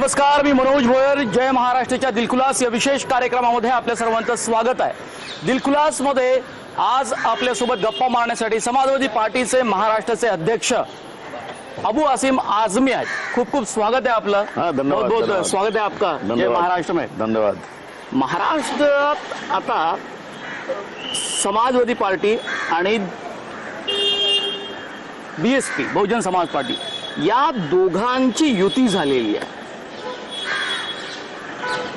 नमस्कार, मी मनोज भोयर. जय महाराष्ट्राच्या दिलखुलास या विशेष कार्यक्रमामध्ये आपल्या सर्वांचं स्वागत आहे. दिलखुलास मध्ये आज आपल्यासोबत गप्पा मारण्यासाठी समाजवादी पार्टीचे महाराष्ट्राचे अध्यक्ष अबू आसिम आझमी आहेत. खूप खूप स्वागत आहे आपलं. धन्यवाद. बहुत बहुत स्वागत आहे आपका. जय महाराष्ट्र में. धन्यवाद. महाराष्ट्रात आता समाजवादी पार्टी आणि बीएसपी बहुजन समाज पार्टी या दोघांची युती झालेली आहे.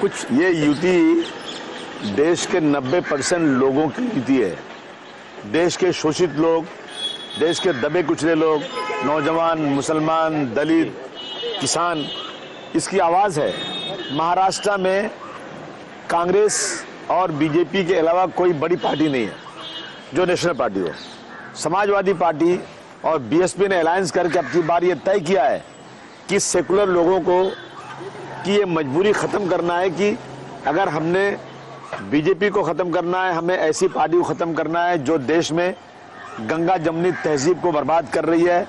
कुछ ये युति देश के 90% लोगों की युति है. देश के शोषित लोग, देश के दबे कुचले लोग, नौजवान, मुसलमान, दलित, किसान, इसकी आवाज़ है. महाराष्ट्र में कांग्रेस और बीजेपी के अलावा कोई बड़ी पार्टी नहीं है जो नेशनल पार्टी हो. समाजवादी पार्टी और बीएसपी ने अलायंस करके अब की बार ये तय किया है कि सेकुलर लोगों को कि ये मजबूरी ख़त्म करना है कि अगर हमने बीजेपी को ख़त्म करना है, हमें ऐसी पार्टी को ख़त्म करना है जो देश में गंगा जमनी तहजीब को बर्बाद कर रही है,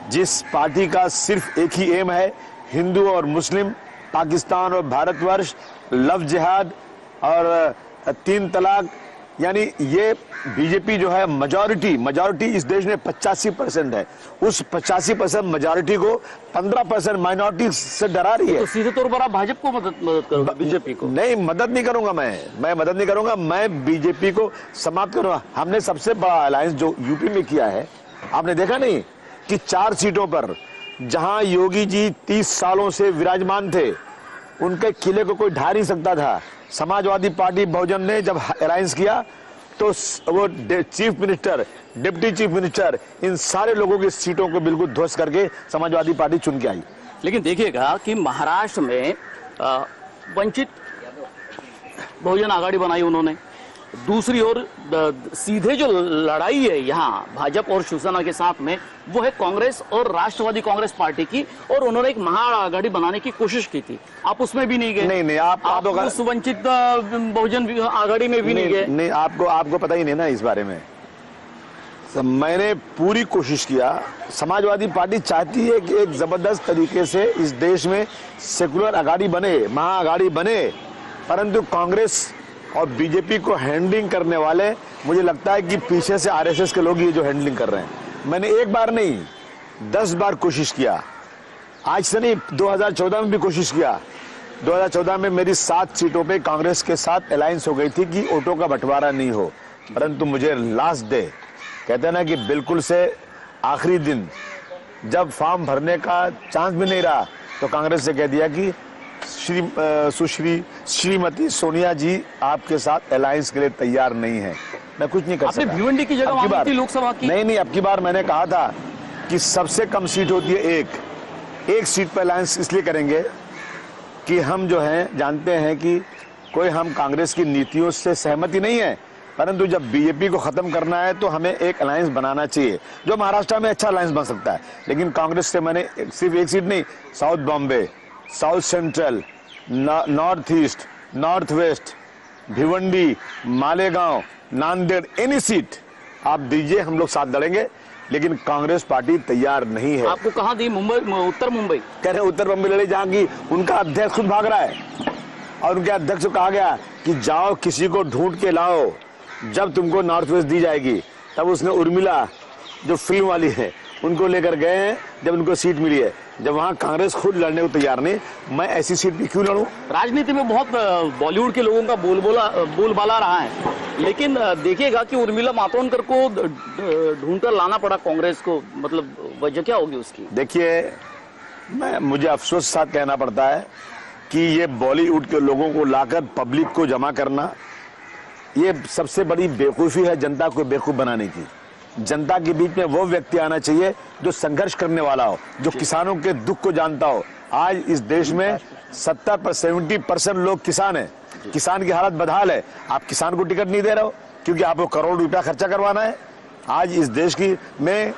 जिस पार्टी का सिर्फ एक ही एम है हिंदू और मुस्लिम, पाकिस्तान और भारतवर्ष, लव जिहाद और 3 तलाक. यानी ये बीजेपी जो है मेजॉरिटी इस देश में 85% है. उस 85% मेजॉरिटी को 15% माइनॉरिटी से डरा रही है. तो सीधे तौर पर आप भाजपा को मदद करोगे, बीजेपी को? नहीं, मदद नहीं करूंगा. मैं मदद नहीं करूंगा. मैं बीजेपी को समाप्त करूंगा. हमने सबसे बड़ा अलायंस जो यूपी में किया है, आपने देखा नहीं कि 4 सीटों पर जहां योगी जी 30 सालों से विराजमान थे, उनके किले को कोई ढा नहीं सकता था. समाजवादी पार्टी बहुजन ने जब अलायंस किया तो वो chief minister, deputy chief minister, इन सारे लोगों की सीटों को बिल्कुल ध्वस्त करके समाजवादी पार्टी चुन के आई. लेकिन देखिएगा कि महाराष्ट्र में वंचित बहुजन आघाड़ी बनाई उन्होंने. दूसरी ओर सीधे जो लड़ाई है यहाँ भाजपा और शिवसेना के साथ में, वो है कांग्रेस और राष्ट्रवादी कांग्रेस पार्टी की, और उन्होंने एक महाआघाड़ी बनाने की कोशिश की थी. आप उसमें भी नहीं गए. नहीं, आप उस वंचित बहुजन आघाड़ी में भी नहीं गए. नहीं, आपको पता ही नहीं ना इस बारे में. मैंने पूरी कोशिश किया. समाजवादी पार्टी चाहती है कि एक जबरदस्त तरीके से इस देश में सेकुलर आघाड़ी बने, महाआघाड़ी बने, परंतु कांग्रेस और बीजेपी को हैंडलिंग करने वाले, मुझे लगता है कि पीछे से आरएसएस के लोग ये जो हैंडलिंग कर रहे हैं. मैंने एक बार नहीं 10 बार कोशिश किया. आज से नहीं, 2014 में भी कोशिश किया. 2014 में मेरी 7 सीटों पे कांग्रेस के साथ अलायंस हो गई थी कि वोटों का बंटवारा नहीं हो, परंतु मुझे लास्ट डे, कहते हैं ना कि बिल्कुल से आखिरी दिन, जब फॉर्म भरने का चांस भी नहीं रहा, तो कांग्रेस से कह दिया कि श्रीमती सोनिया जी आपके साथ अलायंस के लिए तैयार नहीं है. मैं कुछ नहीं कर सकता. आपने भिवंडी की जगह मांगी थी लोकसभा की? नहीं, अब की बार मैंने कहा था कि सबसे कम सीट होती है एक सीट पर अलायंस इसलिए करेंगे कि हम जो हैं जानते हैं कि कोई हम कांग्रेस की नीतियों से सहमति नहीं है, परंतु जब बीजेपी को खत्म करना है तो हमें एक अलायंस बनाना चाहिए जो महाराष्ट्र में अच्छा अलायंस बन सकता है. लेकिन कांग्रेस से मैंने सिर्फ एक सीट नहीं, south Bombay, south central, north east, north west, Bhiwandi, Malegaon, Nanded, any seat आप दीजिए, हम लोग साथ लड़ेंगे. लेकिन कांग्रेस पार्टी तैयार नहीं है. आपको कहां दी? मुंबई, उत्तर मुंबई. कह रहे उत्तर मुंबई लड़े, जहां की उनका अध्यक्ष खुद भाग रहा है, और उनके अध्यक्ष को कहा गया कि जाओ किसी को ढूंढ के लाओ, जब तुमको नॉर्थ वेस्ट दी जाएगी. तब उसने उर्मिला जो फिल्म वाली है उनको लेकर गए हैं, जब उनको सीट मिली है. जब वहां कांग्रेस खुद लड़ने को तैयार नहीं, मैं ऐसी सीट भी क्यों लड़ूं? राजनीति में बहुत बॉलीवुड के लोगों का बोलबाला रहा है, लेकिन देखिएगा कि उर्मिला मातोंडकर को ढूंढकर लाना पड़ा कांग्रेस को. मतलब वजह क्या होगी उसकी? देखिए, मुझे अफसोस के साथ कहना पड़ता है कि ये बॉलीवुड के लोगों को लाकर पब्लिक को जमा करना, ये सबसे बड़ी बेवकूफ़ी है जनता को बेवकूफ़ बनाने की. जनता के बीच में वो व्यक्ति आना चाहिए जो संघर्ष करने वाला हो, जो किसानों के दुख को जानता हो. आज इस देश में 70% लोग किसान हैं. किसान की हालत बदहाल है. आप किसान को टिकट नहीं दे रहे हो क्योंकि आपको करोड़ रुपया खर्चा करवाना है. आज इस देश की में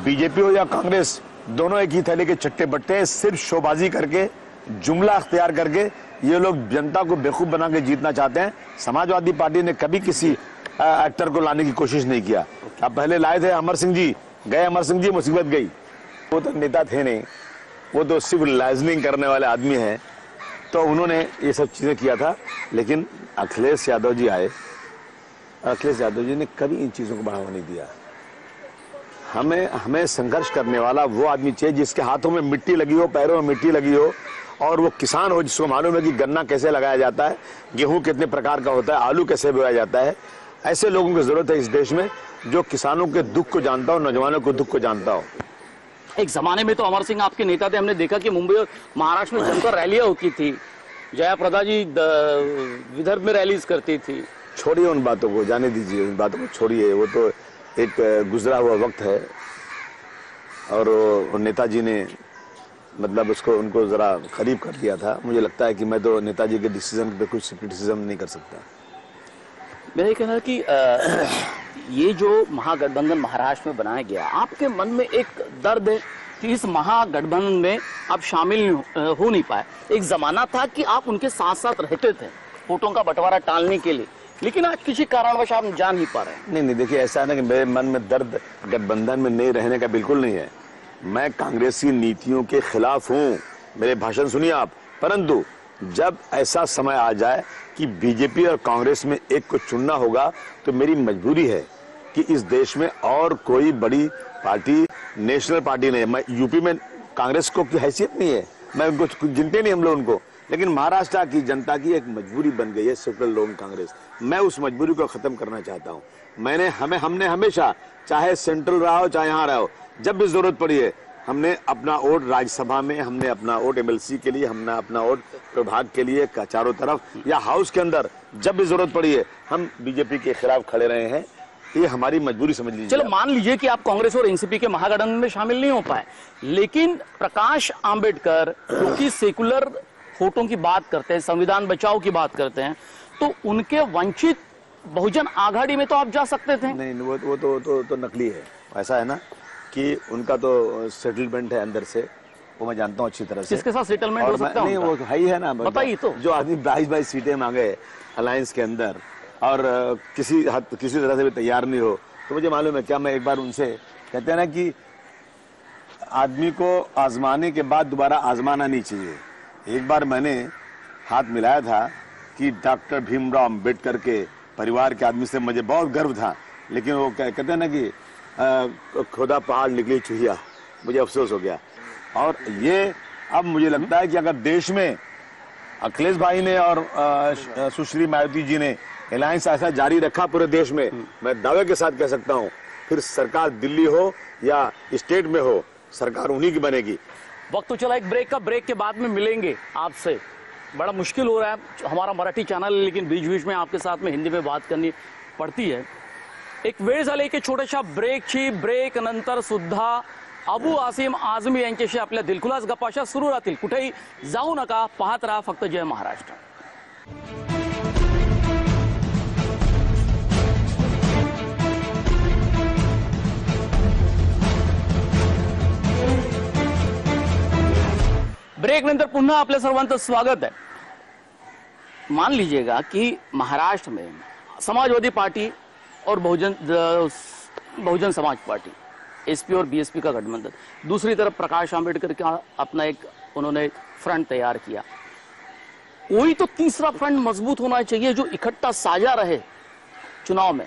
बीजेपी हो या कांग्रेस, दोनों एक ही थैले के चट्टे बट्टे हैं. सिर्फ शोबाजी करके, जुमला अख्तियार करके ये लोग जनता को बेवकूफ़ बना के जीतना चाहते हैं. समाजवादी पार्टी ने कभी किसी एक्टर को लाने की कोशिश नहीं किया. अब पहले लाए थे अमर सिंह जी, गए अमर सिंह जी, मुसीबत गई. वो तो नेता थे नहीं, वो तो सिर्फ लाइजनिंग करने वाले आदमी हैं. तो उन्होंने ये सब चीज़ें किया था। लेकिन अखिलेश यादव जी आए, अखिलेश यादव जी ने कभी इन चीज़ों को बढ़ावा नहीं दिया। हमें संघर्ष करने वाला वो आदमी चाहिए जिसके हाथों में मिट्टी लगी हो, पैरों में मिट्टी लगी हो, और वो किसान हो जिसको मालूम है कि गन्ना कैसे लगाया जाता है, गेहूं कितने प्रकार का होता है, आलू कैसे बोया जाता है। ऐसे लोगों की जरूरत है इस देश में जो किसानों के दुख को जानता हो, नौजवानों के दुख को जानता हो। एक जमाने में तो अमर सिंह आपके नेता थे, हमने देखा कि मुंबई और महाराष्ट्र में जमकर रैलियां होती थी, जयाप्रदा जी विदर्भ में रैलीज करती थी। छोड़िए उन बातों को, जाने दीजिए, उन बातों को छोड़िए, वो तो एक गुजरा हुआ वक्त है। और नेताजी ने मतलब उसको उनको जरा करीब कर दिया था। मुझे लगता है कि मैं तो नेताजी के डिसीजन पे कुछ क्रिटिसिज्म नहीं कर सकता। मेरा ये कहना है कि ये जो महागठबंधन महाराष्ट्र में बनाया गया, आपके मन में एक दर्द है कि इस महागठबंधन में आप शामिल हो नहीं पाए। एक जमाना था कि आप उनके साथ साथ रहते थे वोटों का बंटवारा टालने के लिए, लेकिन आज किसी कारणवश आप जा नहीं पा रहे हैं। नहीं, देखिए ऐसा है ना कि मेरे मन में दर्द गठबंधन में नहीं रहने का बिल्कुल नहीं है। मैं कांग्रेसी नीतियों के खिलाफ हूं, मेरे भाषण सुनिए आप। परंतु जब ऐसा समय आ जाए कि बीजेपी और कांग्रेस में एक को चुनना होगा तो मेरी मजबूरी है कि इस देश में और कोई बड़ी पार्टी नेशनल पार्टी नहीं है। मैं यूपी में कांग्रेस को की हैसियत नहीं है, मैं उनको गिनते नहीं हम लोग उनको, लेकिन महाराष्ट्र की जनता की एक मजबूरी बन गई है सेकुलर लोन कांग्रेस। मैं उस मजबूरी को खत्म करना चाहता हूं। हमने हमेशा, चाहे सेंट्रल रहा हो चाहे यहाँ रहा हो, जब भी जरूरत पड़ी है हमने अपना वोट राज्यसभा में, हमने अपना वोट एमएलसी के लिए, हमने अपना वोट प्रभाग के लिए चारों तरफ या हाउस के अंदर जब भी जरूरत पड़ी है हम बीजेपी के खिलाफ खड़े रहे हैं। ये हमारी मजबूरी समझ लीजिए। चलो मान लीजिए कि आप कांग्रेस और एनसीपी के महागठबंधन में शामिल नहीं हो पाए, लेकिन प्रकाश आंबेडकर क्योंकि सेकुलर वोटों की बात करते हैं, संविधान बचाओ की बात करते हैं, तो उनके वंचित बहुजन आघाड़ी में तो आप जा सकते थे। नहीं, वो तो नकली है। ऐसा है ना कि उनका तो सेटलमेंट है अंदर से, वो मैं जानता हूँ अच्छी तरह से। किसके साथ सेटलमेंट हो सकता है? नहीं, वो है ही है ना, बताइए तो। जो आदमी 22 सीटें मांगे अलायंस के अंदर और किसी तरह से भी तैयार नहीं हो, तो मुझे मालूम है क्या, मैं एक बार उनसे कहते हैं ना कि आदमी को आजमाने के बाद दोबारा आजमाना नहीं चाहिए। एक बार मैंने हाथ मिलाया था कि डॉक्टर भीमराव अम्बेडकर के परिवार के आदमी से मुझे बहुत गर्व था, लेकिन वो कहते हैं ना कि खुदा पहाड़ निकली चूहिया, मुझे अफसोस हो गया। और ये अब मुझे लगता है कि अगर देश में अखिलेश भाई ने और सुश्री मायावती जी ने अलायंस ऐसा जारी रखा पूरे देश में, मैं दावे के साथ कह सकता हूं फिर सरकार दिल्ली हो या स्टेट में हो, सरकार उन्हीं की बनेगी। वक्त तो चला एक ब्रेक का, ब्रेक के बाद में मिलेंगे आपसे। बड़ा मुश्किल हो रहा है, हमारा मराठी चॅनल है, लेकिन बीच बीच में आपके साथ में हिंदी में बात करनी पड़ती है। एक वेळ झाली की छोट्याशा ब्रेकची, ब्रेक नंतर सुद्धा अबू आसिम आझमी यांच्याशी आपल्या दिलखुलास गप्पा सुरू राहतील। कुठेही जाऊ नका, पाहत राहा फक्त जय महाराष्ट्र। ब्रेक नंतर पुन्हा आपल्या सर्वांचं स्वागत है। मान लीजिएगा कि महाराष्ट्र में समाजवादी पार्टी और बहुजन समाज पार्टी, एसपी और बीएसपी का गठबंधन, दूसरी तरफ प्रकाश आंबेडकर का अपना एक उन्होंने फ्रंट तैयार किया। कोई तो तीसरा फ्रंट मजबूत होना चाहिए जो इकट्ठा साझा रहे चुनाव में।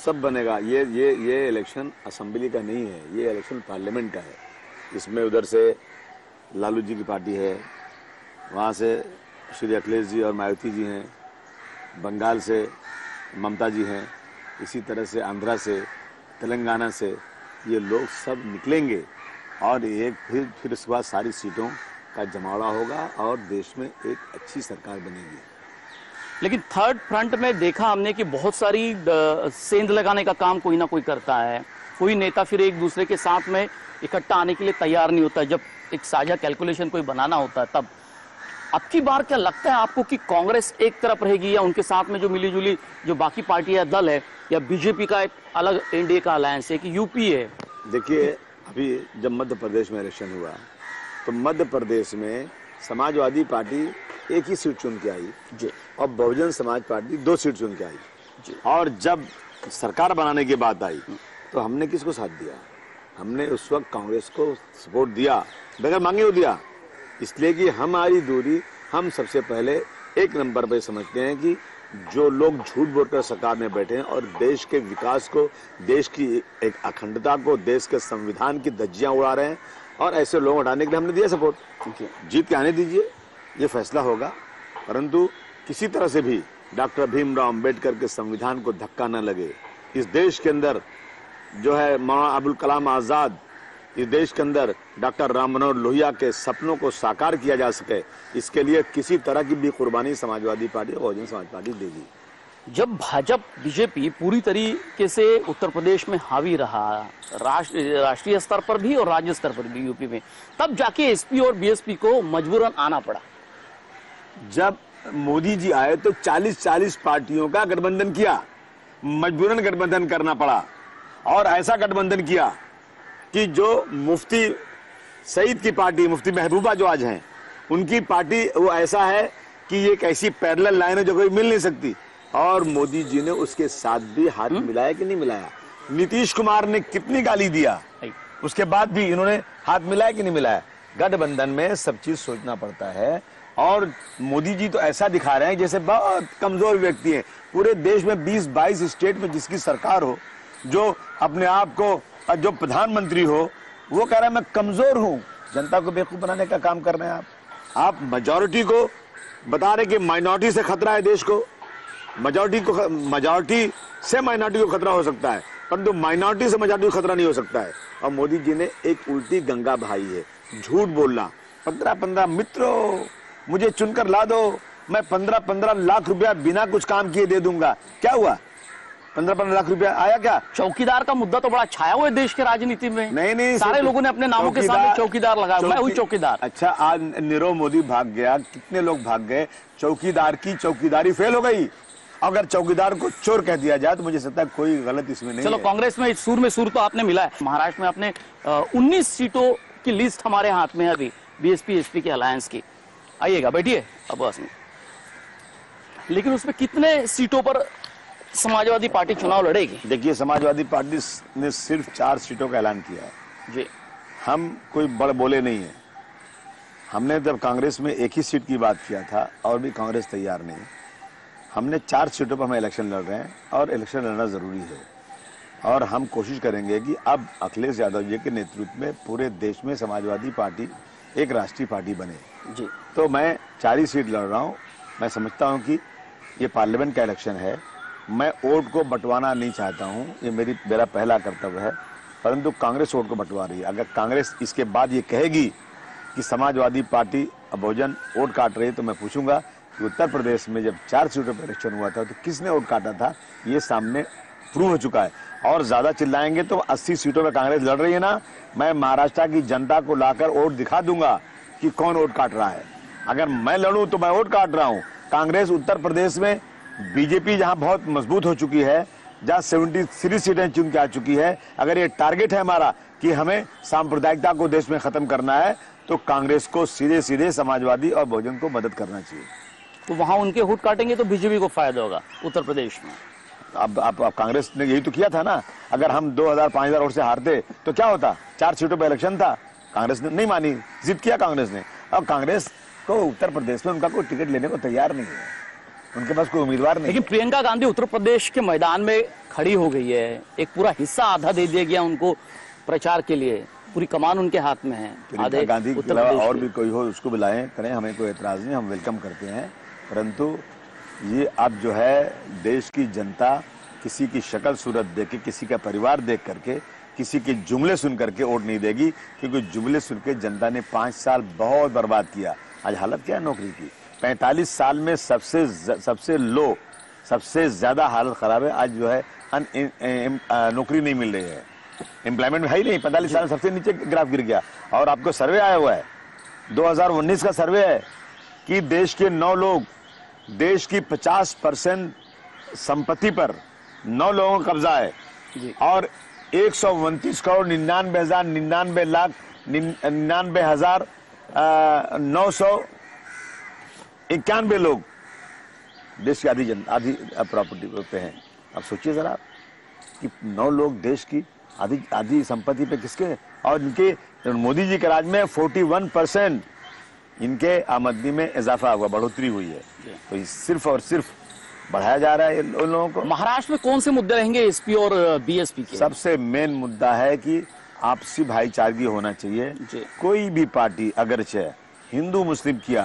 सब बनेगा। ये इलेक्शन असेंबली का नहीं है, ये इलेक्शन पार्लियामेंट का है। इसमें उधर से लालू जी की पार्टी है, वहाँ से श्री अखिलेश जी और मायावती जी हैं, बंगाल से ममता जी हैं, इसी तरह से आंध्रा से, तेलंगाना से ये लोग सब निकलेंगे और एक फिर उसके बाद सारी सीटों का जमावड़ा होगा और देश में एक अच्छी सरकार बनेगी। लेकिन थर्ड फ्रंट में देखा हमने कि बहुत सारी सेंध लगाने का काम कोई ना कोई करता है। कोई नेता फिर एक दूसरे के साथ में इकट्ठा आने के लिए तैयार नहीं होता। जब एक साझा कैलकुलेशन कोई बनाना होता है तब अब की बार क्या लगता है आपको कि कांग्रेस एक तरफ रहेगी या उनके साथ में जो मिलीजुली जो बाकी पार्टी या दल है, या बीजेपी का एक अलग एनडीए का अलायंस है कि यूपी है? देखिए, अभी जब मध्य प्रदेश में इलेक्शन हुआ तो मध्य प्रदेश में समाजवादी पार्टी एक ही सीट चुन के आई जी, और बहुजन समाज पार्टी 2 सीट चुन के आई जी। और जब सरकार बनाने की बात आई तो हमने किसको साथ दिया? हमने उस वक्त कांग्रेस को सपोर्ट दिया, बगैर मांगे हो दिया, इसलिए कि हमारी दूरी हम सबसे पहले एक नंबर पे समझते हैं कि जो लोग झूठ बोलकर सरकार में बैठे हैं और देश के विकास को, देश की एक अखंडता को, देश के संविधान की धज्जियां उड़ा रहे हैं, और ऐसे लोग हटाने के लिए हमने दिया सपोर्ट। जीत के आने दीजिए, ये फैसला होगा, परंतु किसी तरह से भी डॉक्टर भीमराव अंबेडकर के संविधान को धक्का न लगे। इस देश के अंदर जो है मौलाना अबुल कलाम आजाद, इस देश के अंदर डॉक्टर राम मनोहर लोहिया के सपनों को साकार किया जा सके, इसके लिए किसी तरह की भी कुर्बानी समाजवादी पार्टी और बहुजन समाज पार्टी देगी। जब भाजपा बीजेपी पूरी तरीके से उत्तर प्रदेश में हावी रहा, राष्ट्रीय स्तर पर भी और राज्य स्तर पर भी यूपी में, तब जाके एसपी और बीएसपी को मजबूरन आना पड़ा। जब मोदी जी आए तो 40-40 पार्टियों का गठबंधन किया, मजबूरन गठबंधन करना पड़ा, और ऐसा गठबंधन किया कि जो मुफ्ती सईद की पार्टी, मुफ्ती महबूबा जो आज हैं, उनकी पार्टी वो ऐसा है कि ये एक ऐसी पैरेलल लाइन है जो कोई मिल नहीं सकती, और मोदी जी ने उसके साथ भी हाथ मिलाया कि नहीं मिलाया? नीतीश कुमार ने कितनी गाली दिया, उसके बाद भी इन्होंने हाथ मिलाया कि नहीं मिलाया? गठबंधन में सब चीज सोचना पड़ता है, और मोदी जी तो ऐसा दिखा रहे हैं जैसे बहुत कमजोर व्यक्ति हैं। पूरे देश में 20-22 स्टेट में जिसकी सरकार हो, जो अपने आप को जो प्रधानमंत्री हो, वो कह रहा है मैं कमजोर हूं। जनता को बेवकूफ बनाने का काम कर रहे हैं आप मेजॉरिटी को बता रहे कि माइनॉरिटी से खतरा है देश को, मेजॉरिटी से माइनॉरिटी को खतरा हो सकता है, परंतु माइनॉरिटी से मेजॉरिटी को खतरा नहीं हो सकता है। और मोदी जी ने एक उल्टी गंगा बहाई है, झूठ बोलना। 15-15 मित्रों मुझे चुनकर ला दो, मैं 15-15 लाख रुपया बिना कुछ काम किए दे दूंगा। क्या हुआ? 15-15 लाख रुपया आया क्या? चौकीदार का मुद्दा तो बड़ा छाया हुआ है देश के राजनीति में। नहीं, सारे लोगों ने अपने नामों के सामने चौकीदार लगाया। मैं हूं चौकीदार। अच्छा, आज नीरव मोदी भाग गया, कितने लोग भाग गए? चौकीदार की चौकीदारी फेल हो गई। अगर चौकीदार को चोर कह दिया जाए तो मुझे लगता है कोई गलत इसमें नहीं। चलो, कांग्रेस में सुर में सुर तो आपने मिला है। महाराष्ट्र में आपने 19 सीटों की लिस्ट हमारे हाथ में है अभी, बीएसपी एसपी के अलायंस की। आइएगा, बैठिए अब्बास में। लेकिन उसमें कितने सीटों पर समाजवादी पार्टी चुनाव लड़ेगी? देखिए, समाजवादी पार्टी ने सिर्फ 4 सीटों का ऐलान किया है जी। हम कोई बड़ बोले नहीं है। हमने जब कांग्रेस में एक ही सीट की बात किया था और भी कांग्रेस तैयार नहीं। हमने 4 सीटों पर हम इलेक्शन लड़ रहे हैं, और इलेक्शन लड़ना जरूरी है, और हम कोशिश करेंगे कि अब अखिलेश यादव जी के नेतृत्व में पूरे देश में समाजवादी पार्टी एक राष्ट्रीय पार्टी बने जी। तो मैं 4 ही सीट लड़ रहा हूँ। मैं समझता हूँ कि ये पार्लियामेंट का इलेक्शन है, मैं वोट को बंटवाना नहीं चाहता हूँ, ये मेरा पहला कर्तव्य है, परंतु कांग्रेस वोट को बंटवा रही है। अगर कांग्रेस इसके बाद ये कहेगी कि समाजवादी पार्टी बहुजन वोट काट रही है, तो मैं पूछूंगा कि उत्तर प्रदेश में जब 4 सीटों पर इलेक्शन हुआ था तो किसने वोट काटा था? ये सामने प्रूव हो चुका है। और ज्यादा चिल्लाएंगे तो 80 सीटों पर कांग्रेस लड़ रही है ना, मैं महाराष्ट्र की जनता को लाकर वोट दिखा दूंगा कि कौन वोट काट रहा है। अगर मैं लड़ूं तो मैं वोट काट रहा हूं। कांग्रेस उत्तर प्रदेश में बीजेपी जहां बहुत मजबूत हो चुकी है, जहां 73 सीटें चुन के आ चुकी है, अगर ये टारगेट है हमारा कि हमें सांप्रदायिकता को देश में खत्म करना है, तो कांग्रेस को सीधे सीधे समाजवादी और बहुजन को मदद करना चाहिए। तो वहां उनके वोट काटेंगे तो बीजेपी को फायदा होगा उत्तर प्रदेश में। अब कांग्रेस ने यही तो किया था ना। अगर हम 2000-5000 वोट से हारते तो क्या होता? 4 सीटों पर इलेक्शन था, कांग्रेस ने नहीं मानी, जिद किया कांग्रेस ने। अब कांग्रेस को उत्तर प्रदेश में उनका कोई टिकट लेने को तैयार नहीं है, उनके पास कोई उम्मीदवार नहीं। लेकिन प्रियंका गांधी उत्तर प्रदेश के मैदान में खड़ी हो गई है, एक पूरा हिस्सा आधा दे दिया गया उनको प्रचार के लिए, पूरी कमान उनके हाथ में है। प्रियंका गांधी के अलावा और भी कोई हो उसको बुलाएं, करें, हमें कोई एतराज नहीं, हम वेलकम करते हैं। परंतु ये अब जो है देश की जनता किसी की शक्ल सूरत देख के, किसी का परिवार देख करके, किसी के जुमले सुन करके वोट नहीं देगी, क्योंकि जुमले सुन के जनता ने 5 साल बहुत बर्बाद किया। आज हालत क्या है नौकरी की? 45 साल में सबसे लो, सबसे ज्यादा हालत खराब है। आज जो है नौकरी नहीं मिल रही है, एम्प्लॉयमेंट है ही नहीं। 45 साल सबसे नीचे ग्राफ गिर गया। और आपको सर्वे आया हुआ है, 2019 का सर्वे है कि देश के 9 लोग, देश की 50% संपत्ति पर 9 लोगों का कब्जा है, और 129 करोड़ 99,99,991 लोग देश की आधी प्रॉपर्टी पे हैं। अब सोचिए जरा कि 9 लोग देश की आधी संपत्ति पे किसके? और इनके मोदी जी के राज में 41% इनके आमदनी में इजाफा हुआ, बढ़ोतरी हुई है। तो ये सिर्फ और सिर्फ बढ़ाया जा रहा है उन लोगों को। महाराष्ट्र में कौन से मुद्दे रहेंगे एसपी और बीएसपी के? सबसे मेन मुद्दा है कि आपसी भाईचारगी होना चाहिए। कोई भी पार्टी अगर हिंदू मुस्लिम किया,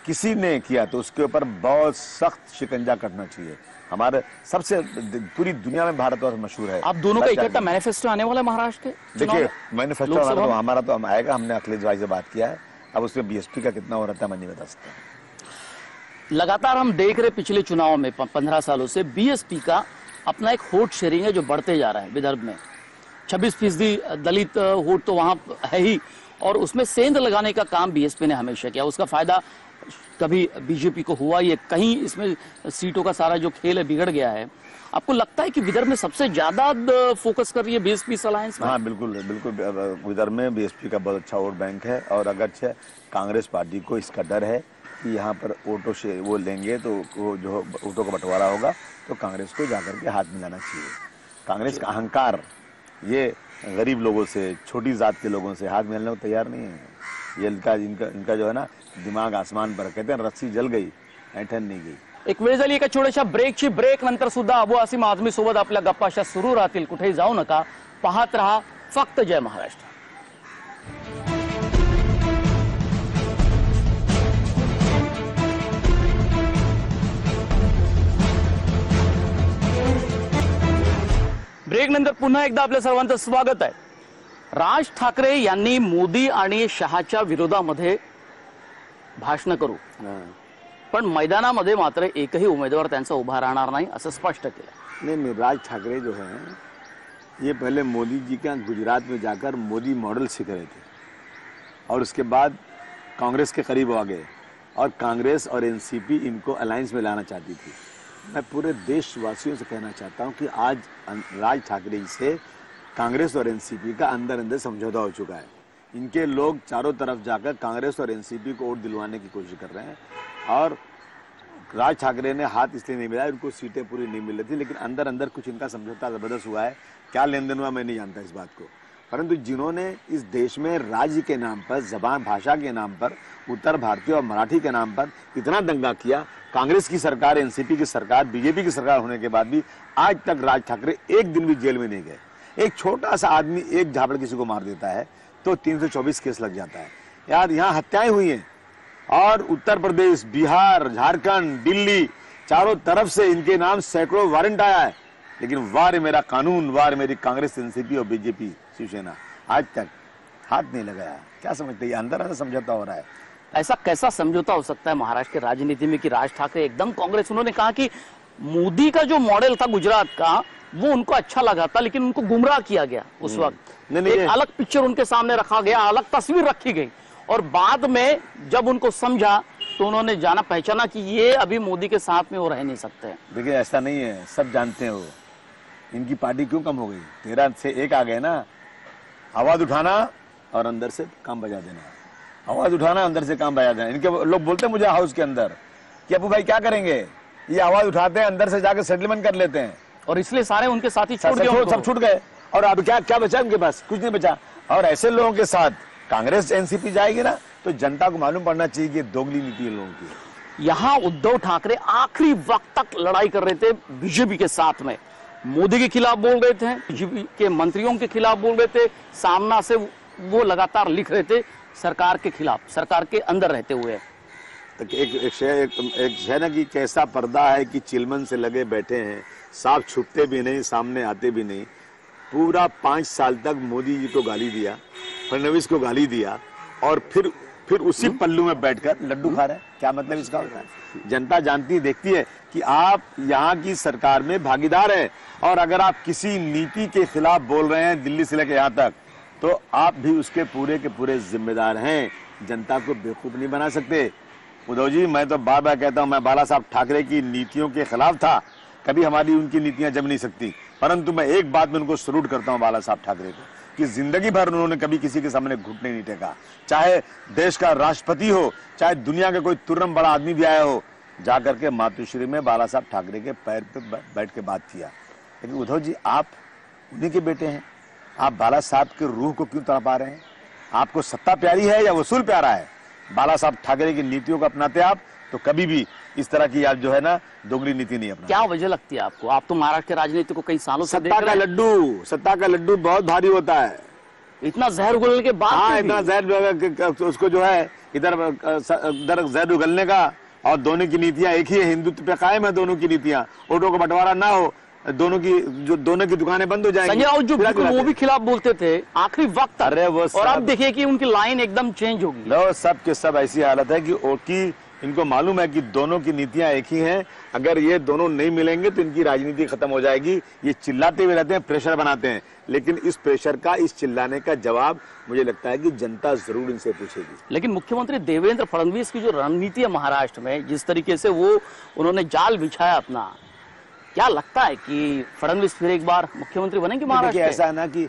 किसी ने किया, तो उसके ऊपर बहुत सख्त शिकंजा कटना चाहिए। हमारे सबसे पूरी दुनिया में भारतवर्ष मशहूर है। आप दोनों का इकट्ठा मैनिफेस्टो आने वाला है महाराष्ट्र के? देखिए, मैनिफेस्टो हमारा तो आएगा, हमने अखिलेश भाई से बात किया है। अब उसमें बीएसपी का कितना हो रहता है मैं नहीं बता सकता। लगातार हम देख रहे पिछले चुनाव में 15 सालों से बीएसपी का अपना एक वोट शेयरिंग है जो बढ़ते जा रहा है। विदर्भ में 26% दलित वोट तो वहां है ही, और उसमें सेंध लगाने का काम बीएसपी ने हमेशा किया। उसका फायदा कभी बीजेपी को हुआ, ये कहीं इसमें सीटों का सारा जो खेल है बिगड़ गया है। आपको लगता है कि विदर्भ में सबसे ज्यादा फोकस कर रही है बीएसपी अलायंस में? हाँ, बिल्कुल बिल्कुल। विदर्भ में बीएसपी का बहुत अच्छा वोट बैंक है, और अगर कांग्रेस पार्टी को इसका डर है कि यहाँ पर वोटों से वो लेंगे तो वो जो वोटों का बंटवारा होगा, तो कांग्रेस को जाकर के हाथ मिलाना चाहिए। कांग्रेस का अहंकार ये गरीब लोगों से, छोटी जात के लोगों से हाथ मिलाने को तैयार नहीं है। ये इनका जो है ना, दिमाग आसमान पर, कहते हैं रस्सी जल गई, ऐठन नहीं गई। एक वेळ झाली एका छोट्याशा ब्रेकची। ब्रेक नंतर सुद्धा अबू आसिम आझमी सोबत आपल्या गप्पाशा सुरू राहतील। कुठेही जाऊ नका, पाहत रहा फक्त जय महाराष्ट्र। ब्रेक नंतर पुन्हा एकदा आपल्या सर्वांचं स्वागत आहे। राज ठाकरे यांनी मोदी आणि शहाच्या विरोधामध्ये भाषण करू, पण मैदानामध्ये मात्र एकही उमेदवार त्यांचा उभा राहणार नाही असं स्पष्ट केलं। नहीं, राज ठाकरे जो है ये पहले मोदी जी के गुजरात में जाकर मोदी मॉडल सीख रहे थे, और उसके बाद कांग्रेस के करीब आ गए, और कांग्रेस और एनसीपी इनको अलायंस में लाना चाहती थी। मैं पूरे देशवासियों से कहना चाहता हूं कि आज राज ठाकरे जी से कांग्रेस और एनसीपी का अंदर अंदर समझौता हो चुका है। इनके लोग चारों तरफ जाकर कांग्रेस और एनसीपी को वोट दिलवाने की कोशिश कर रहे हैं, और राज ठाकरे ने हाथ इसलिए नहीं मिलाया, उनको सीटें पूरी नहीं मिल रही थी, लेकिन अंदर अंदर कुछ इनका समझौता जबरदस्त हुआ है। क्या लेन देन हुआ मैं नहीं जानता इस बात को, परंतु जिन्होंने इस देश में राज्य के नाम पर, जबान भाषा के नाम पर, उत्तर भारतीय और मराठी के नाम पर इतना दंगा किया, कांग्रेस की सरकार, एनसीपी की सरकार, बीजेपी की सरकार होने के बाद भी आज तक राज ठाकरे एक दिन भी जेल में नहीं गए। एक छोटा सा आदमी एक झापड़ किसी को मार देता है तो 324 केस लग जाता है। यार, यहाँ हत्याएं हुई हैं, और उत्तर प्रदेश, बिहार, झारखंड, दिल्ली, चारों तरफ से इनके नाम सैकड़ों वारंट आया है, लेकिन वार मेरा कानून, वार मेरी कांग्रेस, एनसीपी और बीजेपी, शिवसेना आज तक हाथ नहीं लगाया। क्या समझते हैं, अंदर अंदर समझौता हो रहा है। ऐसा कैसा समझौता हो सकता है महाराष्ट्र की राजनीति में कि राज ठाकरे एकदम कांग्रेस? उन्होंने कहा कि मोदी का जो मॉडल था गुजरात का वो उनको अच्छा लगा था, लेकिन उनको गुमराह किया गया उस वक्त। एक अलग पिक्चर उनके सामने रखा गया, अलग तस्वीर रखी गई, और बाद में जब उनको समझा तो उन्होंने जाना पहचाना कि ये अभी मोदी के साथ में वो रह नहीं सकते। देखिए, ऐसा नहीं है, सब जानते हैं वो इनकी पार्टी क्यों कम हो गई। 13 से 1 आ गए ना। आवाज उठाना और अंदर से काम बजा देना, आवाज उठाना, अंदर से काम बजा देना। इनके लोग बोलते हैं मुझे हाउस के अंदर कि अबू भाई क्या करेंगे, ये आवाज उठाते हैं, अंदर से जाकर सेटलमेंट कर लेते हैं, और इसलिए सारे उनके साथी छूट गए, सब छूट गए, और अब क्या बचा उनके पास? कुछ नहीं बचा। और ऐसे लोगों के साथ कांग्रेस एनसीपी जाएगी ना, तो जनता को मालूम पड़ना चाहिए कि दोगली नीति है लोगों की। यहाँ उद्धव ठाकरे आखिरी वक्त तक लड़ाई कर रहे थे बीजेपी के साथ में, मोदी के खिलाफ बोल रहे थे, बीजेपी के मंत्रियों के खिलाफ बोल रहे थे, सामना से वो लगातार लिख रहे थे सरकार के खिलाफ, सरकार के अंदर रहते हुए। एक है ना कि कैसा पर्दा है कि चिलमन से लगे बैठे हैं, साफ छुपते भी नहीं, सामने आते भी नहीं। पूरा 5 साल तक मोदी जी को गाली दिया, फडणवीस को गाली दिया, और फिर उसी पल्लू में बैठकर लड्डू खा रहे हैं। क्या मतलब इसका होता है? जनता जानती देखती है कि आप यहाँ की सरकार में भागीदार हैं, और अगर आप किसी नीति के खिलाफ बोल रहे हैं दिल्ली से लेकर यहाँ तक, तो आप भी उसके पूरे के पूरे जिम्मेदार हैं। जनता को बेवकूफ नहीं बना सकते। उद्धव जी, मैं तो बार बार कहता हूं, मैं बाला साहब ठाकरे की नीतियों के खिलाफ था, कभी हमारी उनकी नीतियां जम नहीं सकती, परंतु मैं एक बात में उनको सल्यूट करता हूं बाला साहब ठाकरे को, कि जिंदगी भर उन्होंने कभी किसी के सामने घुटने नहीं टेका। चाहे देश का राष्ट्रपति हो, चाहे दुनिया का कोई तुर्रम बड़ा आदमी भी आया हो, जाकर के मातोश्री में बाला साहब ठाकरे के पैर पे बैठ के बात किया। लेकिन उद्धव जी, आप उन्हीं के बेटे हैं, आप बाला साहब के रूह को क्यों तड़पा रहे हैं? आपको सत्ता प्यारी है या वसूल प्यारा है? बाला साहब ठाकरे की नीतियों को अपनाते आप तो कभी भी इस तरह की आप जो है ना दोगली नीति नहीं अपना। क्या वजह लगती है आपको? आप तो महाराष्ट्र के राजनीति को कई सालों से देख रहे हैं। सत्ता का लड्डू बहुत भारी होता है। इतना जहर उगलने के बाद हाँ, इतना जहर उसको जो है इधर जहर उगलने का, और दोनों की नीतियां एक ही है, हिंदुत्व पे कायम है दोनों की नीतियां। वोटों का बंटवारा ना हो, दोनों की दुकानें बंद हो जाएंगी। संजय राउत जो बिल्कुल वो भी खिलाफ बोलते थे आखिरी वक्त तक। अरे वो और अब देखिए कि उनकी लाइन एकदम चेंज होगी। लो, सब के सब ऐसी हालत है कि इनको मालूम है कि दोनों की नीतियां एक ही हैं। अगर ये दोनों नहीं मिलेंगे तो इनकी राजनीति खत्म हो जाएगी। ये चिल्लाते हुए रहते हैं, प्रेशर बनाते हैं, लेकिन इस प्रेशर का, इस चिल्लाने का जवाब मुझे लगता है कि जनता जरूर इनसे पूछेगी। लेकिन मुख्यमंत्री देवेंद्र फडणवीस की जो रणनीति है महाराष्ट्र में, जिस तरीके से उन्होंने जाल बिछाया अपना, क्या लगता है कि फडणवीस फिर एक बार मुख्यमंत्री बनेंगे महाराष्ट्र? ऐसा है ना कि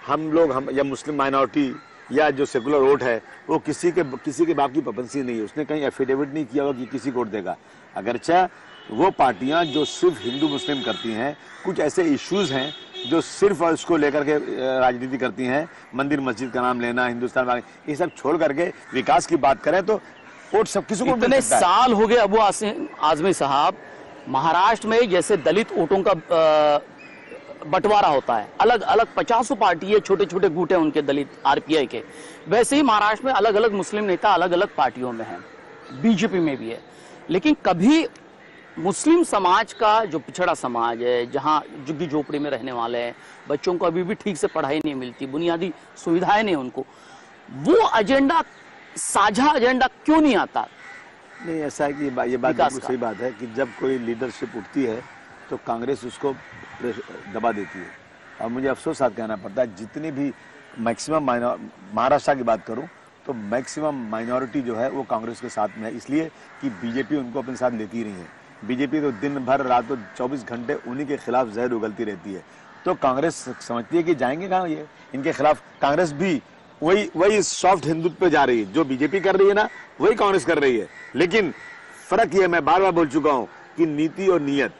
हम या मुस्लिम माइनॉरिटी या जो सेकुलर वोट है वो किसी के बाप की पाबंदी नहीं है। उसने कहीं एफिडेविट नहीं किया होगा कि किसी को वोट देगा। अगरचे वो पार्टियां जो सिर्फ हिंदू मुस्लिम करती हैं, कुछ ऐसे इश्यूज हैं जो सिर्फ उसको लेकर के राजनीति करती हैं, मंदिर मस्जिद का नाम लेना, हिंदुस्तान में, ये सब छोड़ करके विकास की बात करें तो वोट सब किसी को। इतने साल हो गए अबू आजमी साहब, महाराष्ट्र में जैसे दलित वोटों का बंटवारा होता है, अलग अलग 50 पार्टी है, छोटे छोटे गुट है उनके दलित आरपीआई के, वैसे ही महाराष्ट्र में अलग अलग मुस्लिम नेता अलग अलग पार्टियों में हैं, बीजेपी में भी है। लेकिन कभी मुस्लिम समाज का जो पिछड़ा समाज है, जहां झुग्गी झोपड़ी में रहने वाले हैं, बच्चों को अभी भी ठीक से पढ़ाई नहीं मिलती, बुनियादी सुविधाएं नहीं उनको, वो एजेंडा, साझा एजेंडा क्यों नहीं आता? नहीं, ऐसा है कि ये बात बिल्कुल सही बात है कि जब कोई लीडरशिप उठती है तो कांग्रेस उसको दबा देती है। और मुझे अफसोस साथ कहना पड़ता है, जितनी भी मैक्सिमम महाराष्ट्र की बात करूं तो मैक्सिमम माइनॉरिटी जो है वो कांग्रेस के साथ में है, इसलिए कि बीजेपी उनको अपने साथ लेती नहीं है। बीजेपी तो दिन भर रात 24 घंटे उन्हीं के खिलाफ जहर उगलती रहती है। तो कांग्रेस समझती है कि जाएंगे कहाँ ये इनके खिलाफ। कांग्रेस भी वही सॉफ्ट हिंदुत्व पे जा रही है, जो बीजेपी कर रही है ना वही कांग्रेस कर रही है। लेकिन फर्क ये, मैं बार बार बोल चुका हूं कि नीति और नियत,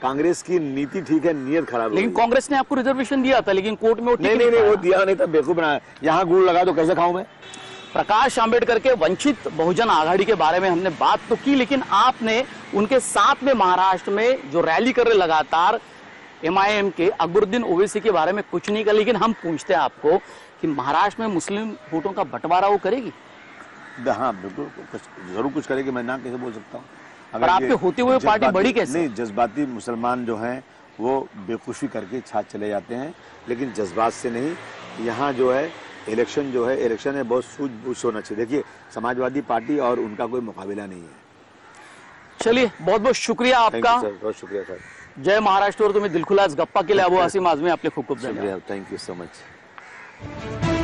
कांग्रेस की नीति ठीक है, नियत खराब है। लेकिन कांग्रेस ने आपको रिजर्वेशन दिया था, लेकिन कोर्ट में नहीं, वो दिया नहीं था, बेवकूफ बनाया। यहाँ गुड़ लगा तो कैसे खाऊं मैं? प्रकाश आंबेडकर के वंचित बहुजन आघाड़ी के बारे में हमने बात तो की, लेकिन आपने उनके साथ में महाराष्ट्र में जो रैली कर रहे लगातार MIM के अकबरुद्दीन ओवैसी के बारे में कुछ नहीं कहा। लेकिन हम पूछते हैं आपको कि महाराष्ट्र में मुस्लिम वोटों का बंटवारा वो करेगी? हाँ बिल्कुल, जरूर कुछ करेगी, मैं ना कैसे बोल सकता हूँ। अगर आपके होते हुए पार्टी बड़ी कैसे? नहीं, जज्बाती मुसलमान जो हैं वो बेखुशी करके छाछ चले जाते हैं, लेकिन जज्बात से नहीं। यहाँ जो है इलेक्शन है बहुत सूझबूझ होना चाहिए। देखिए, समाजवादी पार्टी और उनका कोई मुकाबला नहीं है। चलिए, बहुत बहुत शुक्रिया आपका। बहुत शुक्रिया सर। जय महाराष्ट्र। और तुम्हें दिलखुलास गप्पा के लिए अबू आसिम आजमी आपले खूप खूप धन्यवाद। Thank you so much.